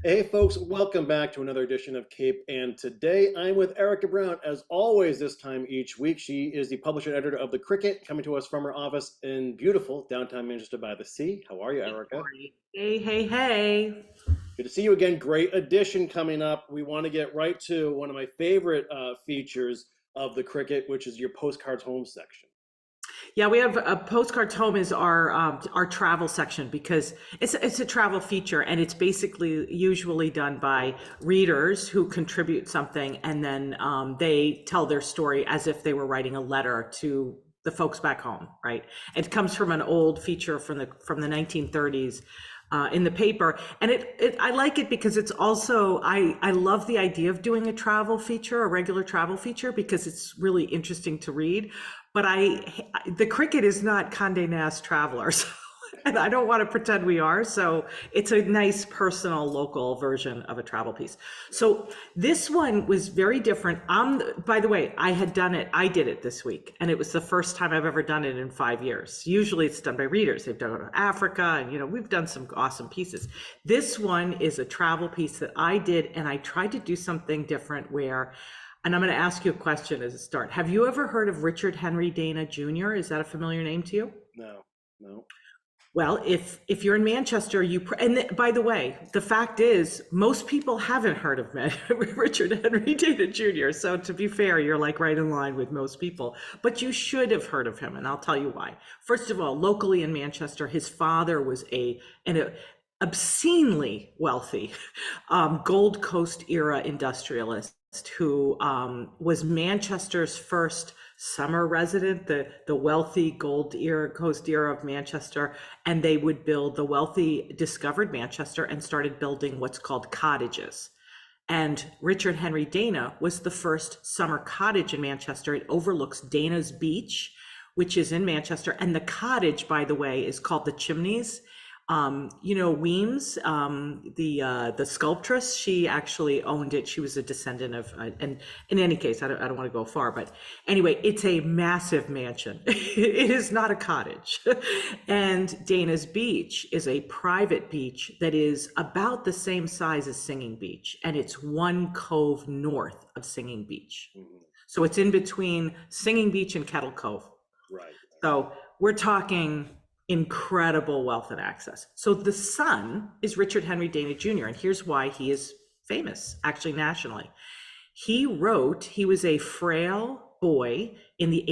Hey folks, welcome back to another edition of Cape. And today I'm with Erika Brown. As always, this time each week, she is the publisher and editor of The Cricket, coming to us from her office in beautiful downtown Manchester by the Sea. How are you, Hey, Erika? Kory. Hey, hey, hey. Good to see you again. Great edition coming up. We want to get right to one of my favorite features of The Cricket, which is your postcards home section. Yeah, we have a postcards home is our travel section because it's a travel feature and it's basically usually done by readers who contribute something and then they tell their story as if they were writing a letter to the folks back home, right? It comes from an old feature from the 1930s. In the paper, and I like it because it's also I love the idea of doing a travel feature, a regular travel feature, because it's really interesting to read. But the cricket is not Condé Nast Travelers, and I don't want to pretend we are. So it's a nice personal local version of a travel piece. So this one was very different. By the way, I did it this week, and it was the first time I've ever done it in 5 years. Usually it's done by readers. They've done it in Africa, and we've done some awesome pieces. This one is a travel piece that I did, and I tried to do something different and I'm going to ask you a question as a start. Have you ever heard of Richard Henry Dana Jr.? Is that a familiar name to you? No, no. Well, if you're in Manchester, by the way, the fact is most people haven't heard of Richard Henry Dana Jr. So to be fair, you're like right in line with most people, but you should have heard of him, and I'll tell you why. First of all, locally in Manchester, his father was an obscenely wealthy Gold Coast era industrialist who was Manchester's first summer resident, the wealthy Coast era of Manchester, and they would build, the wealthy discovered Manchester and started building what's called cottages. And Richard Henry Dana was the first summer cottage in Manchester. It overlooks Dana's Beach, which is in Manchester. And the cottage, by the way, is called the Chimneys. Weems, the sculptress, she actually owned it. She was a descendant of, and in any case, I don't want to go far, but anyway, it's a massive mansion. It is not a cottage. And Dana's Beach is a private beach that is about the same size as Singing Beach, and it's one cove north of Singing Beach. Mhm. So it's in between Singing Beach and Kettle Cove. Right. So we're talking incredible wealth and access. So the son is Richard Henry Dana Jr., and here's why he is famous, actually nationally. He was a frail boy in the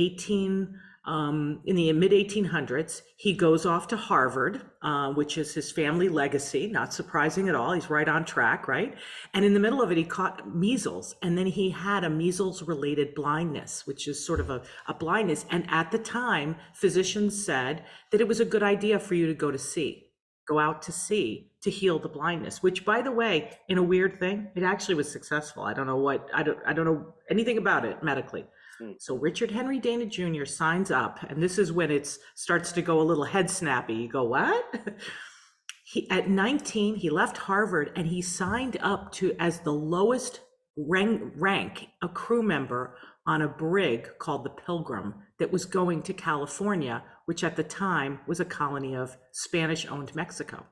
mid 1800s. He goes off to Harvard, which is his family legacy. Not surprising at all. He's right on track, right? And in the middle of it, he caught measles, and then he had a measles-related blindness, which is sort of a blindness. And at the time, physicians said that it was a good idea for you to go out to sea to heal the blindness, which, by the way, in a weird thing, it actually was successful. I don't know anything about it medically. So Richard Henry Dana Jr. signs up, and this is when it starts to go a little head snappy. You go, what? At 19, he left Harvard and he signed up as the lowest rank, a crew member on a brig called the Pilgrim that was going to California, which at the time was a colony of Spanish-owned Mexico.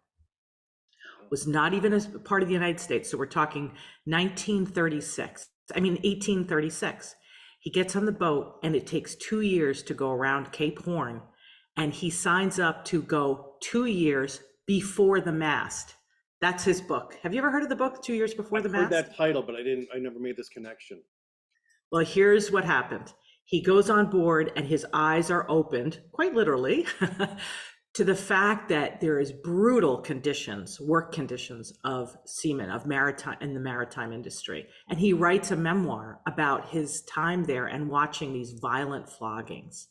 Was not even a part of the United States. So we're talking 1836. He gets on the boat and it takes 2 years to go around Cape Horn, and he signs up to go 2 years before the mast. That's his book. Have you ever heard of the book, 2 Years Before the Mast? I've heard that title, but I never made this connection. Well, here's what happened. He goes on board and his eyes are opened, quite literally, to the fact that there is brutal work conditions of seamen, in the maritime industry. And he writes a memoir about his time there and watching these violent floggings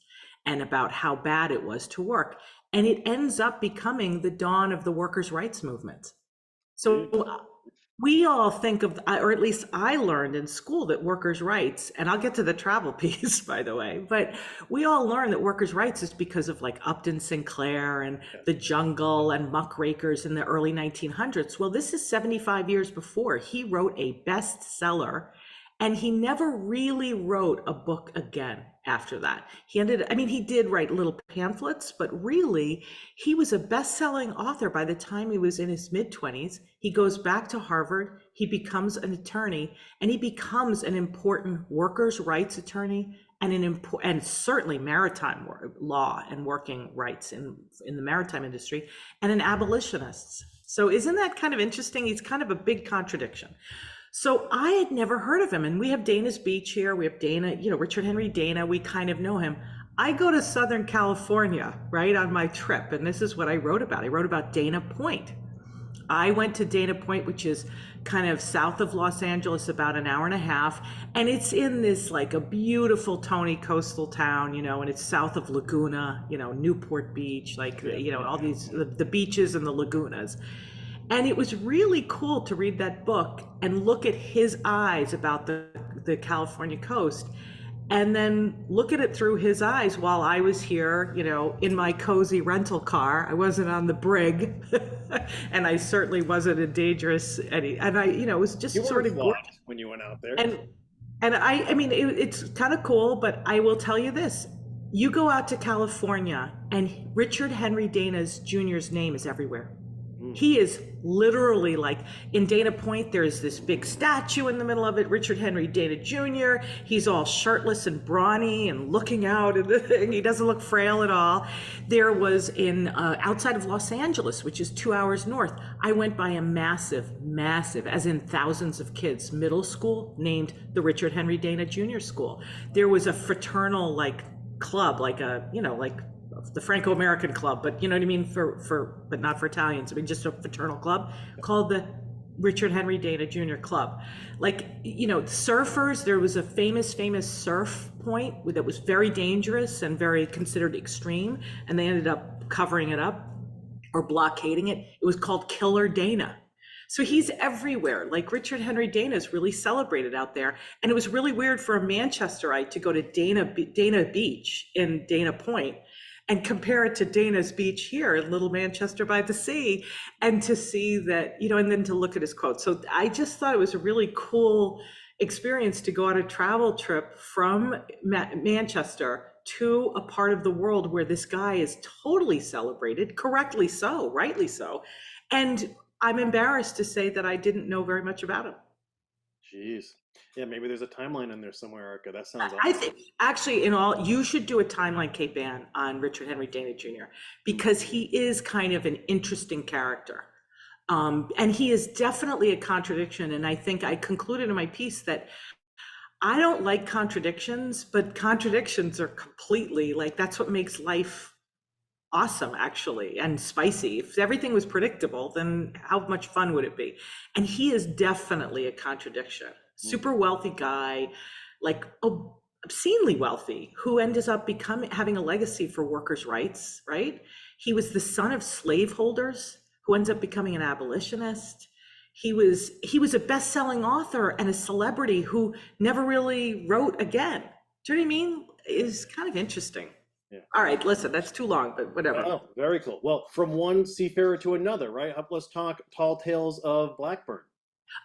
and about how bad it was to work. And it ends up becoming the dawn of the workers' rights movement. So we all think of, or at least I learned in school, that workers' rights, and I'll get to the travel piece, by the way, but we all learn that workers' rights is because of like Upton Sinclair and the jungle and muckrakers in the early 1900s. Well, this is 75 years before. He wrote a bestseller, And he never really wrote a book again after that. He did write little pamphlets, but really, he was a best-selling author by the time he was in his mid-20s. He goes back to Harvard, he becomes an attorney, and he becomes an important workers' rights attorney and certainly maritime law and working rights in the maritime industry, and an abolitionist. So isn't that kind of interesting? He's kind of a big contradiction. So I had never heard of him. And we have Dana's Beach here. We have Dana, Richard Henry Dana. We kind of know him. I go to Southern California, right, on my trip. And this is what I wrote about. I wrote about Dana Point. I went to Dana Point, which is kind of south of Los Angeles, about an hour and a half. And it's in this like a beautiful Tony coastal town, and it's south of Laguna, Newport Beach, like, all these, the beaches and the lagunas. And it was really cool to read that book and look at his eyes about the California coast, and then look at it through his eyes while I was here, in my cozy rental car. I wasn't on the brig, and I certainly wasn't a dangerous, and I, it was just sort of great when you went out there. And it's kind of cool, but I will tell you this. You go out to California and Richard Henry Dana's Jr.'s name is everywhere. He is literally like in Dana Point, there's this big statue in the middle of it, Richard Henry Dana Jr. He's all shirtless and brawny and looking out at the thing. He doesn't look frail at all. There was outside of Los Angeles, which is 2 hours north, I went by a massive, as in thousands of kids, middle school named the Richard Henry Dana Jr. School. There was a fraternal club, like the Franco-American club, but you know what I mean, but not for Italians. I mean, just a fraternal club called the Richard Henry Dana Jr. Club. Surfers, there was a famous surf point that was very dangerous and very considered extreme, and they ended up covering it up or blockading it. It was called Killer Dana. So he's everywhere. Like Richard Henry Dana is really celebrated out there. And it was really weird for a Manchesterite to go to Dana Beach in Dana Point and compare it to Dana's Beach here in Little Manchester by the Sea, and to see that, and then to look at his quotes. So I just thought it was a really cool experience to go on a travel trip from Manchester to a part of the world where this guy is totally celebrated, correctly so, rightly so. And I'm embarrassed to say that I didn't know very much about him. Jeez. Yeah, maybe there's a timeline in there somewhere, Erica. That sounds awesome. I think actually you should do a timeline, Cape Ann, on Richard Henry Dana Jr. because he is kind of an interesting character. And he is definitely a contradiction. And I think I concluded in my piece that I don't like contradictions, but contradictions are completely that's what makes life awesome, actually, and spicy. If everything was predictable, then how much fun would it be? And he is definitely a contradiction. Super wealthy guy, obscenely wealthy, who ends up having a legacy for workers' rights, right? He was the son of slaveholders who ends up becoming an abolitionist. He was a best-selling author and a celebrity who never really wrote again. Do you know what I mean? It's kind of interesting. Yeah. All right, listen, that's too long, but whatever. Oh, very cool. Well, from one seafarer to another, right? Let's talk Tall Tales of Blackburn.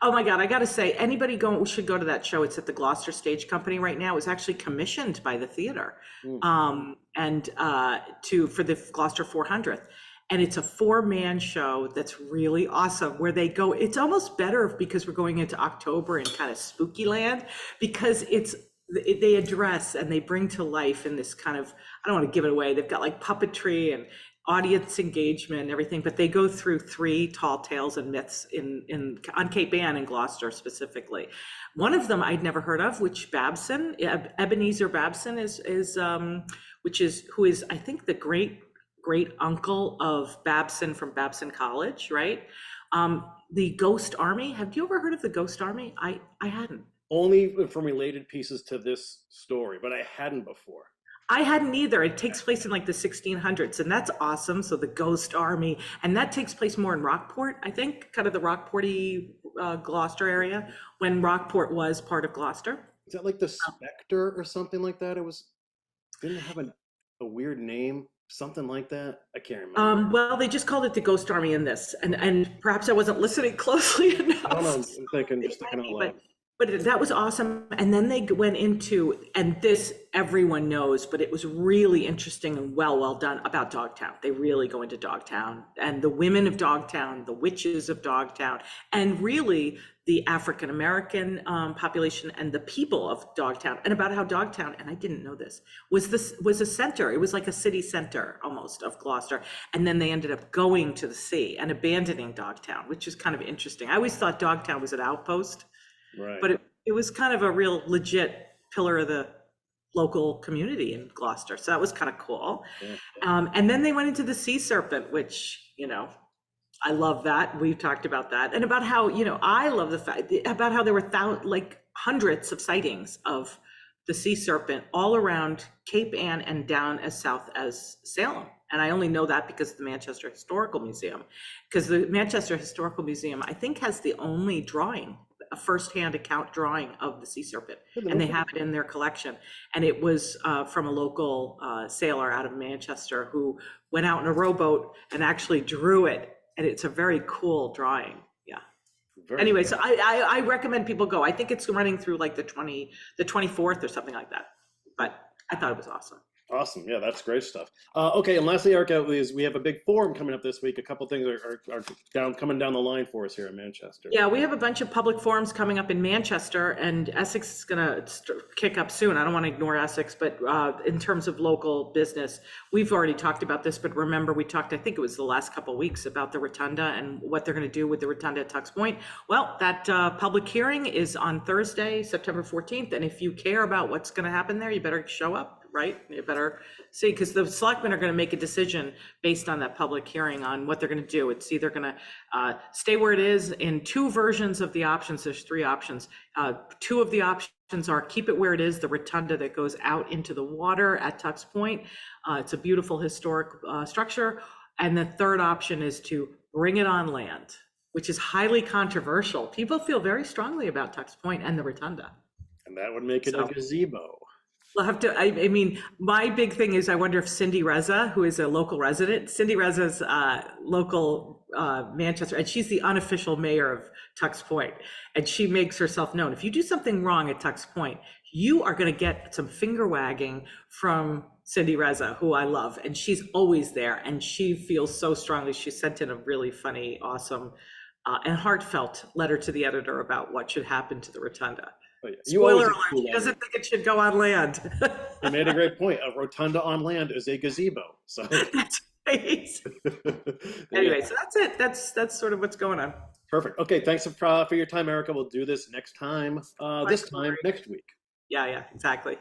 Oh my God, I got to say, anybody should go to that show. It's at the Gloucester Stage Company right now. It was actually commissioned by the theater for the Gloucester 400th. And it's a 4-man show that's really awesome where they go, it's almost better because we're going into October and kind of spooky land, because they address and they bring to life in this kind of, I don't want to give it away. They've got puppetry and audience engagement and everything, but they go through 3 tall tales and myths on Cape Ann and Gloucester specifically. One of them I'd never heard of, which Ebenezer Babson who is I think the great uncle of Babson from Babson College, right? The Ghost Army. Have you ever heard of the Ghost Army? I hadn't. Only from related pieces to this story, but I hadn't before. I hadn't either. It takes place in the 1600s, and that's awesome. So the Ghost Army, and that takes place more in Rockport, I think, kind of the Rockporty, Gloucester area, when Rockport was part of Gloucester. Is that like the Spectre or something like that? Didn't it have a weird name, something like that? I can't remember. Well, they just called it the Ghost Army in this, and perhaps I wasn't listening closely enough. I don't know. I'm thinking out loud. But that was awesome. And then they went into, and this everyone knows, but it was really interesting and well done about Dogtown. They really go into Dogtown and the women of Dogtown, the witches of Dogtown, and really the African American population and the people of Dogtown, and about how Dogtown, and I didn't know this, was a center. It was like a city center almost of Gloucester. And then they ended up going to the sea and abandoning Dogtown, which is kind of interesting. I always thought Dogtown was an outpost. Right. But it was kind of a real legit pillar of the local community in Gloucester. So that was kind of cool. Yeah. And then they went into the sea serpent, which, I love that. We've talked about that. And about how, I love the fact about how there were like hundreds of sightings of the sea serpent all around Cape Ann and down as south as Salem. And I only know that because of the Manchester Historical Museum, because the Manchester Historical Museum, I think, has the only drawing, a first-hand account drawing of the sea serpent, and they have it in their collection. And it was from a local sailor out of Manchester who went out in a rowboat and actually drew it, and it's a very cool drawing. Yeah. Anyway, so I recommend people go. I think it's running through like the 24th or something like that, but I thought it was awesome. Awesome. Yeah, that's great stuff. Okay, and lastly, Erika, we have a big forum coming up this week. A couple things are coming down the line for us here in Manchester. Yeah, we have a bunch of public forums coming up in Manchester, and Essex is going to kick up soon. I don't want to ignore Essex, but in terms of local business, we've already talked about this, but remember we talked, I think it was the last couple of weeks, about the Rotunda and what they're going to do with the Rotunda at Tux Point. Well, that public hearing is on Thursday, September 14th, and if you care about what's going to happen there, you better show up. Right? You better see, because the selectmen are going to make a decision based on that public hearing on what they're going to do. It's either going to stay where it is in two versions of the options. There's three options. Two of the options are keep it where it is, the rotunda that goes out into the water at Tux Point. It's a beautiful historic structure. And the third option is to bring it on land, which is highly controversial. People feel very strongly about Tux Point and the rotunda. And that would make it a gazebo. We'll have to, I mean, my big thing is I wonder if Cindy Reza, who is a local resident, Cindy Reza's local Manchester, and she's the unofficial mayor of Tux Point, and she makes herself known. If you do something wrong at Tux Point, you are going to get some finger wagging from Cindy Reza, who I love, and she's always there, and she feels so strongly. She sent in a really funny, awesome, and heartfelt letter to the editor about what should happen to the rotunda. Oh, yeah. Spoiler alert, he doesn't think it should go on land. You made a great point. A rotunda on land is a gazebo. So that's right. Anyway, so that's it. That's sort of what's going on. Perfect. Okay, thanks for your time, Erika. We'll do this next time, next week. Yeah, exactly.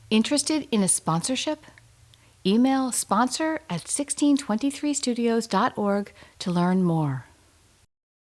Interested in a sponsorship? Email sponsor@1623studios.org to learn more.